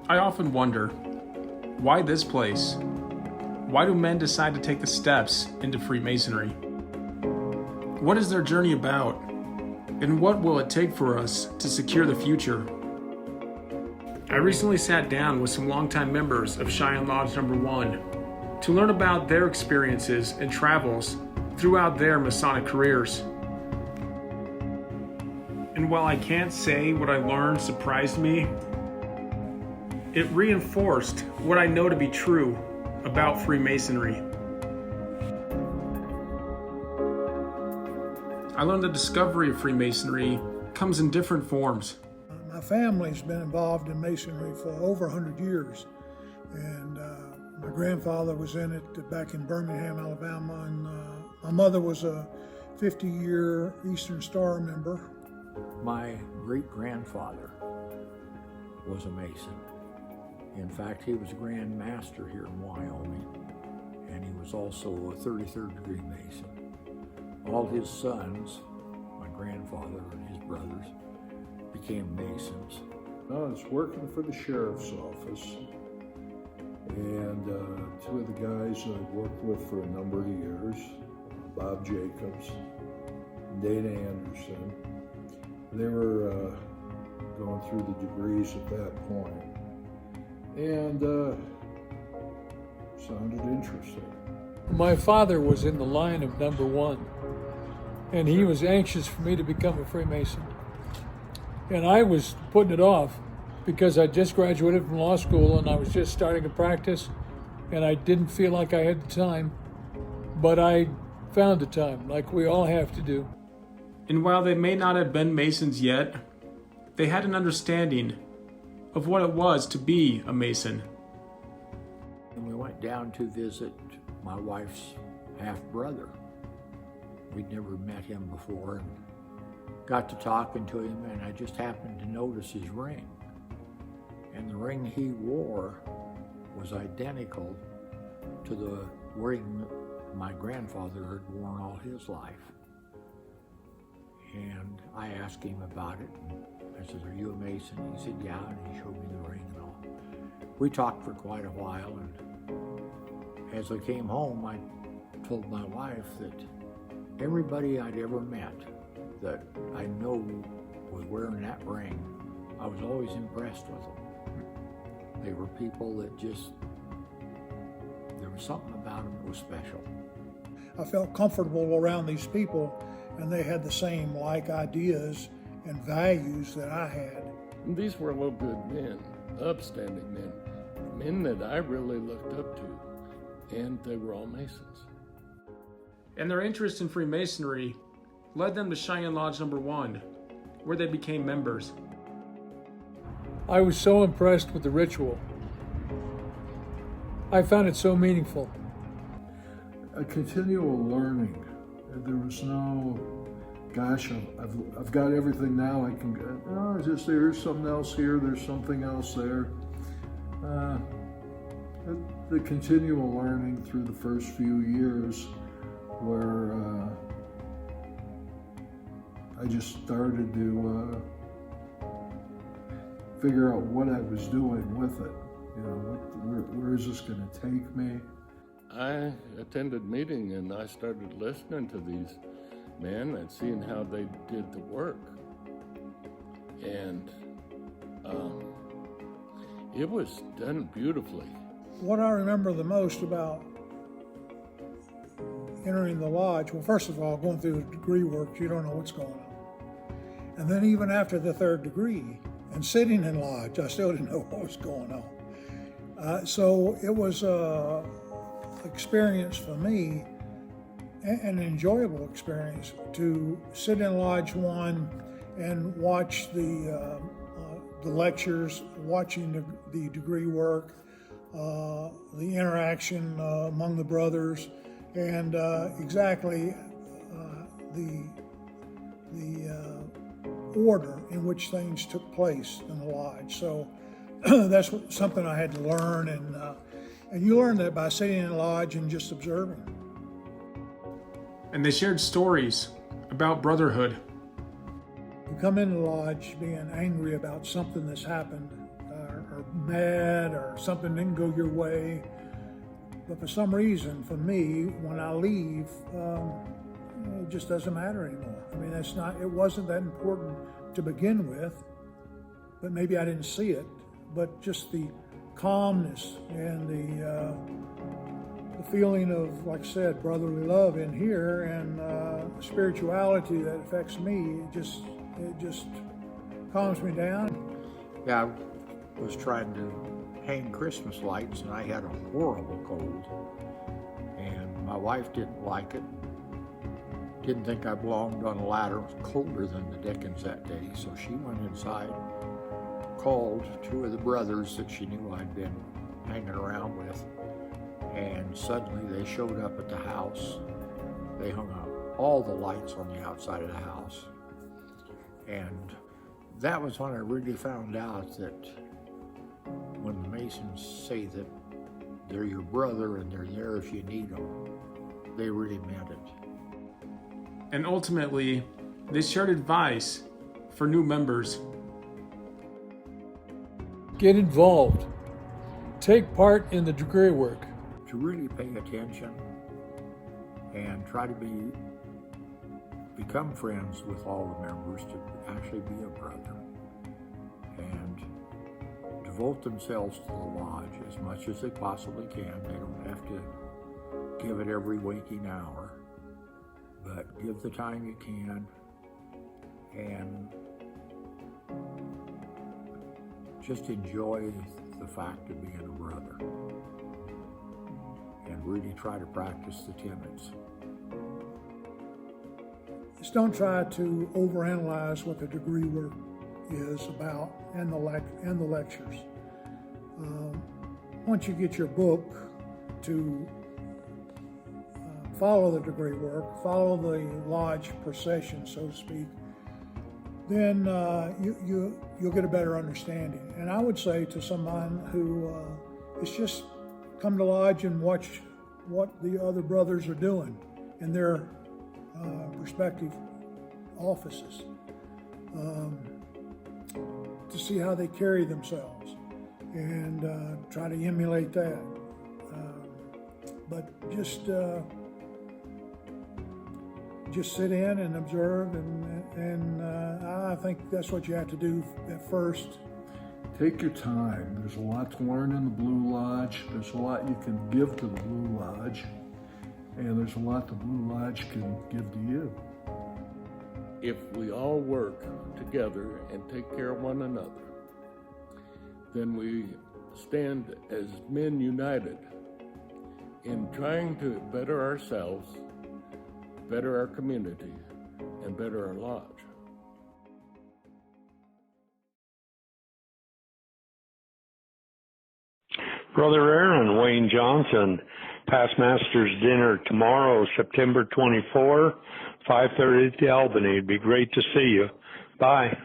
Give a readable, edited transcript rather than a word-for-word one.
I often wonder, why this place? Why do men decide to take the steps into Freemasonry? What is their journey about? And what will it take for us to secure the future? I recently sat down with some longtime members of Cheyenne Lodge Number 1 to learn about their experiences and travels throughout their Masonic careers. And while I can't say what I learned surprised me, it reinforced what I know to be true about Freemasonry. I learned the discovery of Freemasonry comes in different forms. My family's been involved in Masonry for over 100 years, and my grandfather was in it back in Birmingham, Alabama, and my mother was a 50-year Eastern Star member. My great-grandfather was a Mason. In fact, he was a Grand Master here in Wyoming, and he was also a 33rd degree Mason. All his sons, my grandfather and his brothers, became Masons. I was working for the sheriff's office, and two of the guys I worked with for a number of years, Bob Jacobs, Dana Anderson, they were going through the degrees at that point, and sounded interesting. My father was in the line of number 1, and he was anxious for me to become a Freemason. And I was putting it off because I just graduated from law school and I was just starting to practice, and I didn't feel like I had the time, but I found the time, like we all have to do. And while they may not have been Masons yet, they had an understanding of what it was to be a Mason. And we went down to visit my wife's half-brother. We'd never met him before, and got to talking to him, and I just happened to notice his ring. And the ring he wore was identical to the ring my grandfather had worn all his life. And I asked him about it, and I said, "Are you a Mason?" He said, "Yeah," and he showed me the ring and all. We talked for quite a while, and as I came home, I told my wife that everybody I'd ever met that I know was wearing that ring, I was always impressed with them. They were people that just, there was something about them that was special. I felt comfortable around these people, and they had the same like ideas and values that I had. These were all good men, upstanding men, men that I really looked up to, and they were all Masons. And their interest in Freemasonry led them to Cheyenne Lodge Number 1, where they became members. I was so impressed with the ritual. I found it so meaningful. A continual learning. There was no, gosh, I've got everything now. I can go, oh, just there's something else here. There's something else there. The continual learning through the first few years, where I just started to figure out what I was doing with it. You know, where is this going to take me? I attended meeting and I started listening to these men and seeing how they did the work. And it was done beautifully. What I remember the most about entering the lodge, well, first of all, going through the degree work, you don't know what's going on. And then even after the 3rd degree and sitting in lodge, I still didn't know what was going on. So it was an experience for me, an enjoyable experience, to sit in Lodge 1 and watch the lectures, watching the degree work, the interaction among the brothers, and exactly the order in which things took place in the lodge. So that's something I had to learn, and you learn that by sitting in the lodge and just observing. And they shared stories about brotherhood. You come into the lodge being angry about something that's happened, or mad or something didn't go your way. But for some reason, for me, when I leave, it just doesn't matter anymore. I mean, it wasn't that important to begin with, but maybe I didn't see it. But just the calmness and the feeling of, like I said, brotherly love in here, and spirituality that affects me, it just calms me down. Yeah, I was trying to hang Christmas lights, and I had a horrible cold. And my wife didn't like it. Didn't think I belonged on a ladder. It was colder than the dickens that day, so she went inside, called two of the brothers that she knew I'd been hanging around with, and suddenly they showed up at the house. They hung up all the lights on the outside of the house. And that was when I really found out that when the Masons say that they're your brother and they're there if you need them, they really meant it. And ultimately, they shared advice for new members. Get involved. Take part in the degree work. To really pay attention and try to become friends with all the members, to actually be a brother, and devote themselves to the lodge as much as they possibly can. They don't have to give it every waking hour, but give the time you can, and just enjoy the fact of being a brother, and really try to practice the tenets. Just don't try to overanalyze what the degree work is about and the lectures. Once you get your book to follow the degree work, follow the lodge procession, so to speak, then you'll get a better understanding. And I would say to someone who is just come to lodge and watch what the other brothers are doing in their respective offices, to see how they carry themselves and try to emulate that. But just sit in and observe, and I think that's what you have to do at first. Take your time. There's a lot to learn in the Blue Lodge. There's a lot you can give to the Blue Lodge, and there's a lot the Blue Lodge can give to you. If we all work together and take care of one another, then we stand as men united in trying to better ourselves, better our community, and better our lodge. Brother Aaron, Wayne Johnson, Past Masters Dinner tomorrow, September 24, 5:30 at the Albany. It'd be great to see you. Bye.